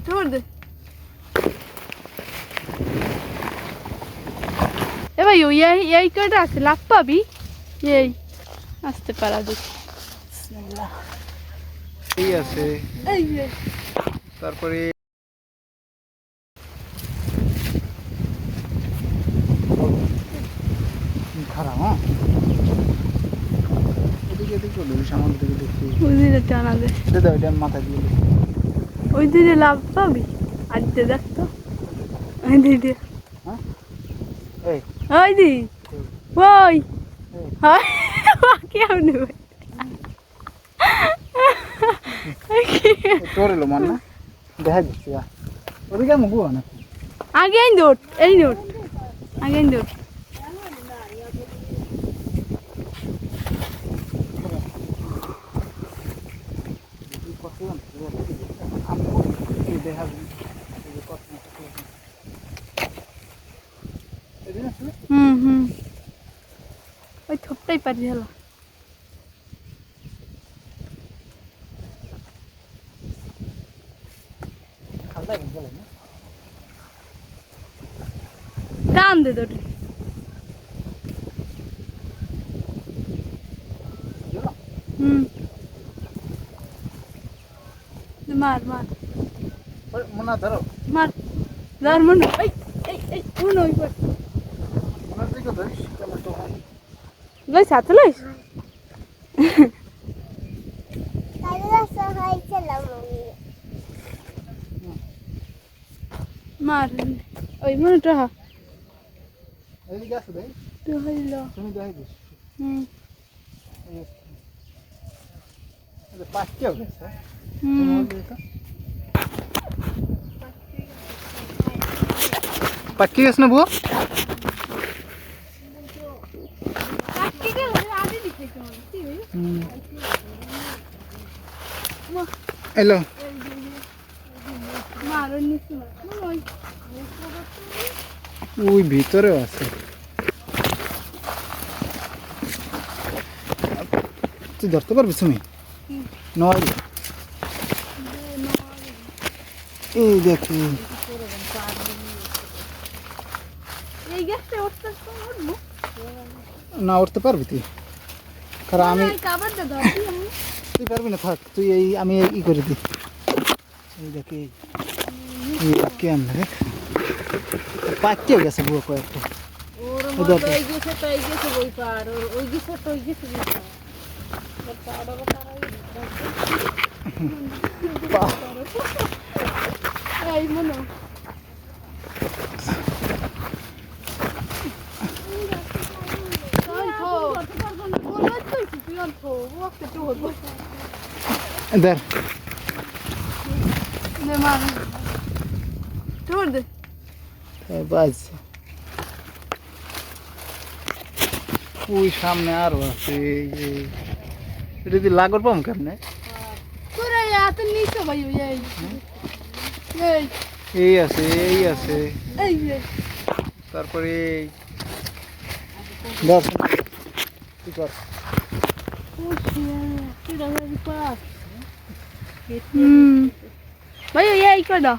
छोड़ दे ए भाई यही कटा আছে লাভ পাবি এই আসতে পারা দেখি বিসমিল্লাহ এই আছে এই যে তারপরে খারাপ হ্যাঁ এদিকে এদিকে ধরি সামান থেকে দেখি ওই দিকে টানা দে দাদা এটা মাথা দিয়ে ওই দিকে লাভ পাবি আর দে দেখ তো ওই দিকে হ্যাঁ এই ওই দি ওই হাই কি আপনি তোরে লো মান না দেখা দিচ্ছি ওদিকে মুগু না আগে আইন দৌড় এই নোট আগে আইন দৌড় ওই ছোটটাই পারি হলো টান দে তোর মার মার মোনা ধরো মার ধর মনে এই এই এই মনে ওই পর মোনার দিকে ধরিস কেমন তো লই সাথে লইস মার ওই মনে তো হা এদিকে আসো ভাই তো হইলো তুমি দেখাই দিস পাঁচটি হবে স্যার पक्की इसने वो हेलो ওই ভিতরে আছে তুই ধরতে পারবি তুমি নয় এই দেখি না উঠতে পারবি তুই কারণ আমি তুই পারবি না থাক তুই এই আমি ই করে দিই এই দেখি কেমন রে পাকতে গেছে বুয়া কয়েকটা इधर छोड़ दे बस ওই সামনে আরো আছে এটা দি লাগর পাম কেমনে তোরা এত নিচে ভাই এই আছে এই যে তারপরে দর্শন কি কর ভাই এই কটা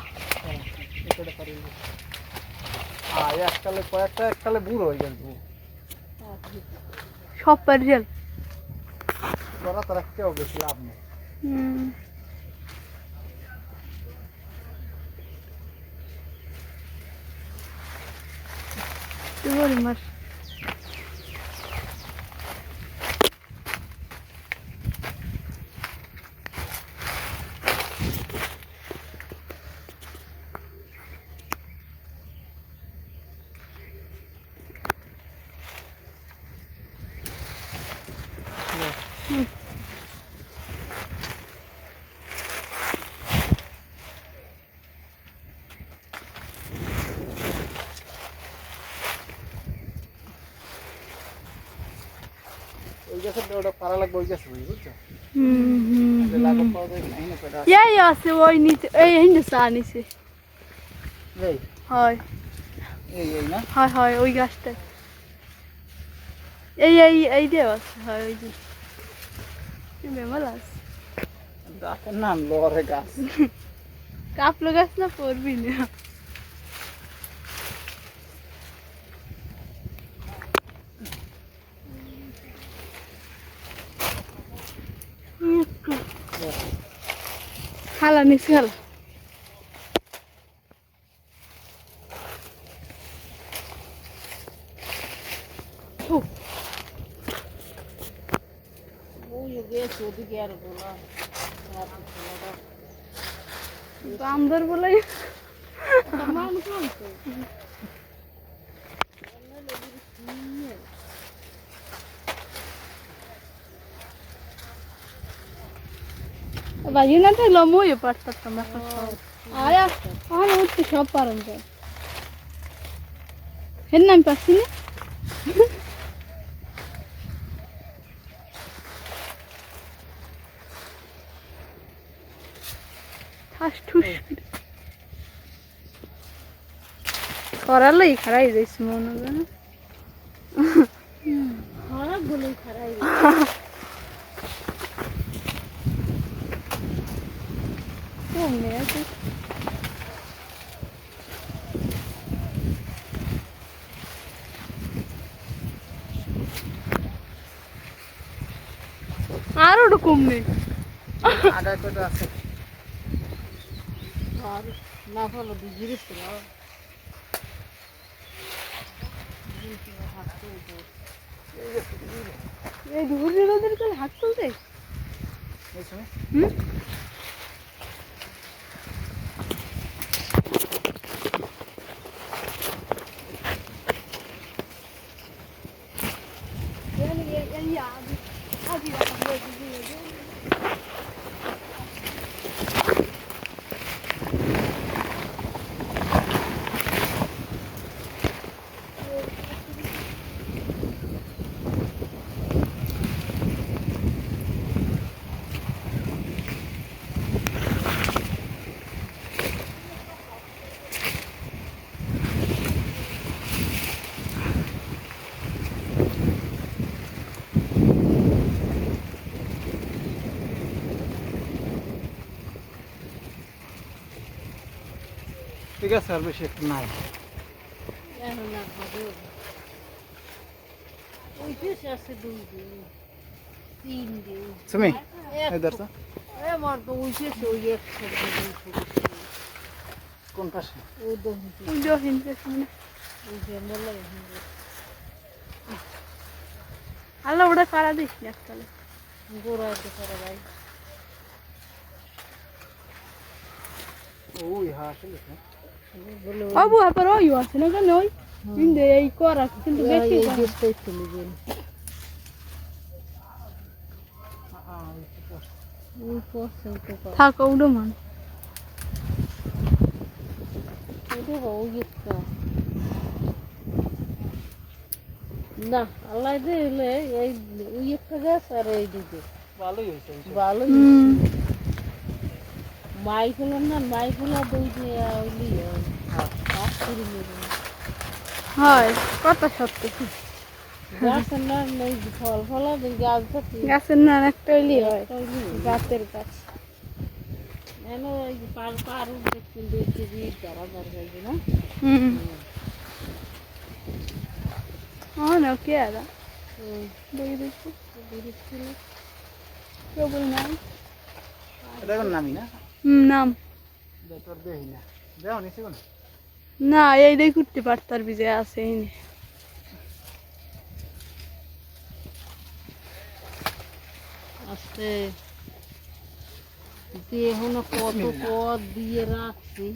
এককালে কয়েকটা এককালে বুড়ো হয়ে গেল সব পারিয়াল তোরা তোরা কেউ বেশি লাভ নেই মাস আছে ওই নিচে এই হিন্দুস্তান নিচে হয় হয় হয় ওই গাছটা এই দেও আছে হয় ওই যে বেমাল আছে গাছের নাম লরে গাছ কাপলো গাছ না পড়বি না। খালা নিছি খালা। বান্দর বলে বাজি না থাকলে মইও পারতাম না। আরে আমার উঠতে সব পারেন যায়। এর নাম পাচ্ছি না। করালেই খারাই যাইছি মনে হয় না। খারাপ বলেই খারাই কমে আছে। আর ওটা কমবে আগা কটা আছে আর না ভালো বিজিরিস না এই ঘুরে ওদের কাছে হাত তুলতে এই সময় ঠিক আছে আর বেশি একটু নাই এখন না হবে ওই দেশে আছে 2 দিন 3 দিন তুমি এই দেখো আমার তো ওই দেশে ওই একসাথে কোন পাশে ওই দোকান ওই যে হিন্দে সামনে ওই যে মোলা আল্লাহ ওটা কারা দিস না তাহলে গোড়া করে ভাই ওই হ্যাঁ আসলে বলে বাবু আবার ওই আছে না কেন ওই হিন্দে এই করা কিন্তু বেশি এই দেশটাই চলে গেল ওই পছন্দ তো থাকো উড়ো মান ওটা ওই একটা না আল্লাহ দিলে এই ওই একটা গাছ আর এই দিকে ভালোই হয়েছে ভালো মাইকুলো না মাইকুলো দুই দিয়ে ওইলি হয় কত সত্য গাছের না নেই ফল ফলা গাছ গাছের না একটা হইলি হয় গাছের গাছ এনে ওই পার পার দেখতে দেখতে দিয়ে তারা দরকার না না কে আদা দেখি দেখি ছিল কেবল নাম এটা কোন নামি না নাম তোর দেই না দেও নিছে কোন না এইটাই করতে পারতার বিজে আছে এনে আস্তে দিয়ে এখন কত পদ দিয়ে রাখছি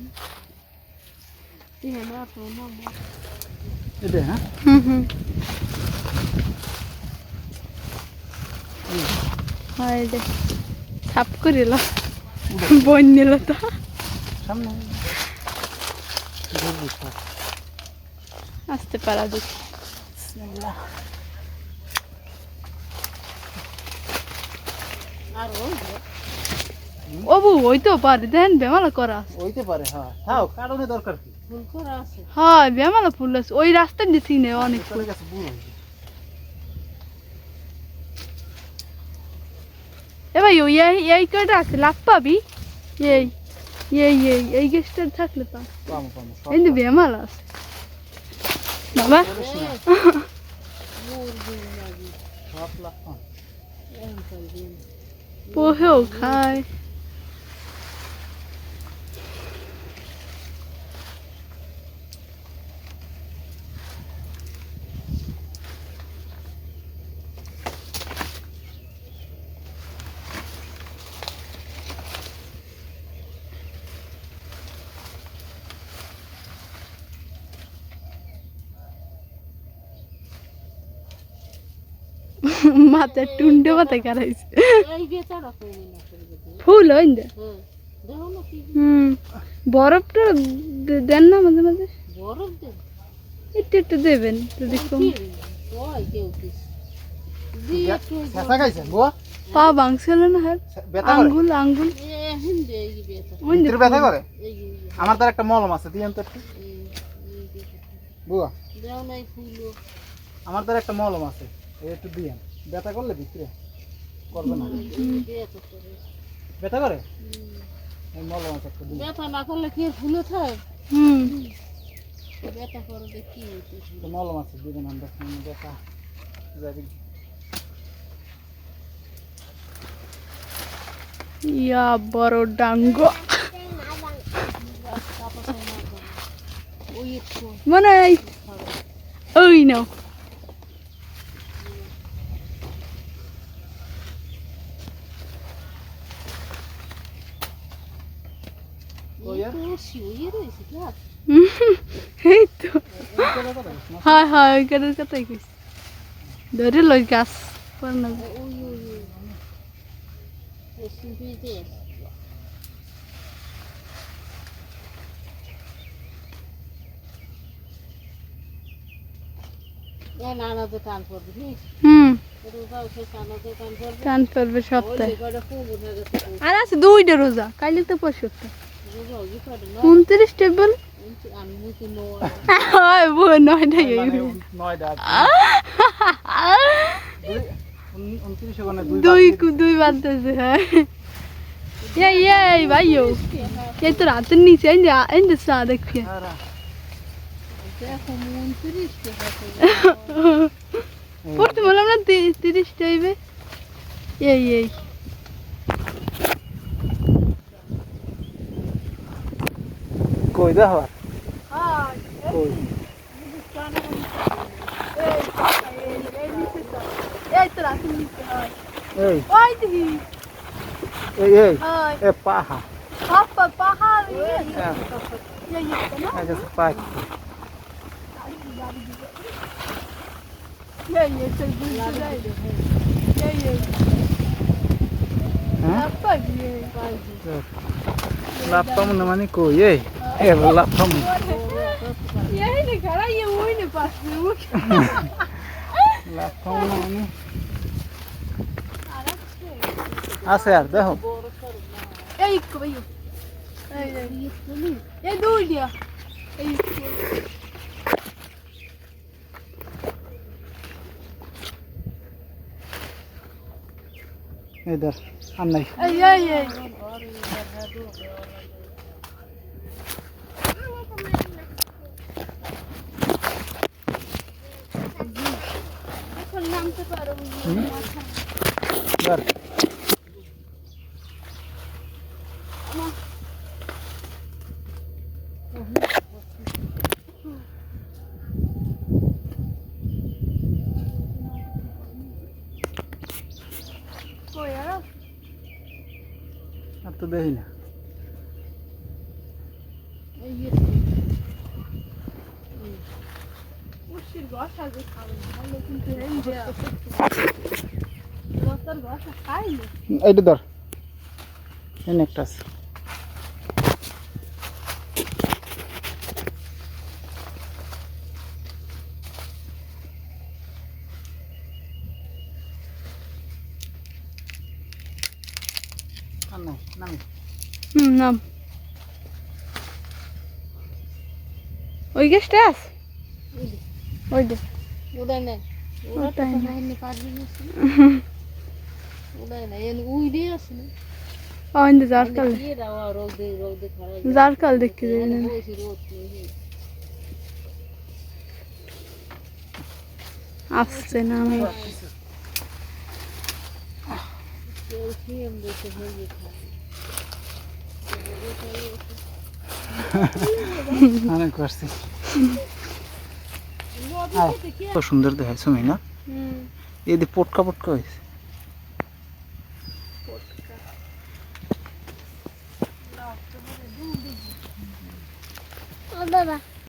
দিয়ে না তো না এটা হ্যাঁ হয় রে ছাপ করিল বন নিল তো সামনে আসতে পারা দেখি আর ওই ওবু হইতো পারে দেন বেমালা করা আছে হইতে পারে হ্যাঁ থাও কারণে দরকার কি ফুল করা আছে হয় বেমালা ফুল আছে ওই রাস্তার দিছি নে অনেক ফুল চলে গেছে বুড়ো হয়েছে এ ভাই ওই এই কয়টা আছে লাভ পাবি এই এই গ্যাসটা থাকলে তো পামো পামো সব এই বেমাল আছে বাবা সব লাভ পাম। পোহেও খায় মাথায় টুন্ডে মাথায় কারাইছে এই বেচারা কইনি না করে ফুল হইন দে হ্যাঁ দেখো না কি বরফটা দেন না মাঝে মাঝে বরফ দে একটু একটু দেবেন যদি কম ওই কেউ কিস দিয়ে শেষা খাইছে বুয়া পা ভাঙছিল না হ্যাঁ ব্যথা করে আঙ্গুল আঙ্গুল হিন্দে এই বেচা ওই ভিতরে ব্যথা করে এই আমার তার একটা মলম আছে দিয়েন তো একটু বুয়া দাও নাই ফুলো আমার তার একটা মলম আছে এই একটু দিয়েন ব্যথা করলে ভিতরে করবে না বেচা করে ব্যথা করে এই মলম আছে একটা দিন বেচা না করলে কি ফুলে থাকে হুম বেচা করে দেখি তো মলম আছে দিবেন আমরা ব্যথা যাবে ইয়া বড় ডাঙ্গো ওই একটু মানে ওই নাও শুয়ে রয়েছে কি এই তো হয় হয় ওই গাড়ির কথাই কইছি ধরে লই গাছ পর না ওই ওই ওই শুয়ে নানাতে টান পড়বে ঠিক রোজা উঠে নানাতে টান পড়বে টান পড়বে সপ্তাহে কয়টা খুব উঠে গেছে আর আছে দুইটা রোজা কাইলে তো 65 রোজা ওই কয়টা না 29 টেবল আমি মুখে নো হয় বউ নয়টাই হইবে 9টা 29 ওখানে দুই বাদতেছে হ্যাঁ এই ভাইও কে তো রাতের নিচে এই যে চা দেখি দেখো মন তিরিশ পড়তে বললাম না 30 হইবে এই কই দেখো কই এই তো রাতের নিচে হয় এই ওই দেখি এই এই ওই এ পাহা পাহাড় এই না এই যে পাক এই সেই বুঝতে যাই এই হ্যাঁ আপা গিয়ে লাভ পাম না মানে কই এই এ লাভ পাম এই নে গাড়া এই ওই নে পাস লাভ পাম না মানে আছে আর দেখো এই কো ভাই এই দুই দিয়া এই ইধর আর নাই এই এখন নামতে পারো ধর কই আর আর তো দেখি না উশির গসা যে খাবে ভালো কিন্তু এই যে রতার গসা খাই না এইটা ধর এনে একটা আছে আর নাই নামি নাম ওই গেছটা আছে ওই দে উদয় নেই ওটাই না। পারবি না উদয় নেই উইডে আছে না অন্য যার কাল কি রাওয়া রোদে রোদে খাড়া যার কাল দেখতে যাই না বসে রোদ নেই আসছে না আমি কেউ সিএম দেখে হয়ে খায় অনেক করছি তো সুন্দর দেখায় সুমি না এদি পটকা পটকা হয়েছে দাদা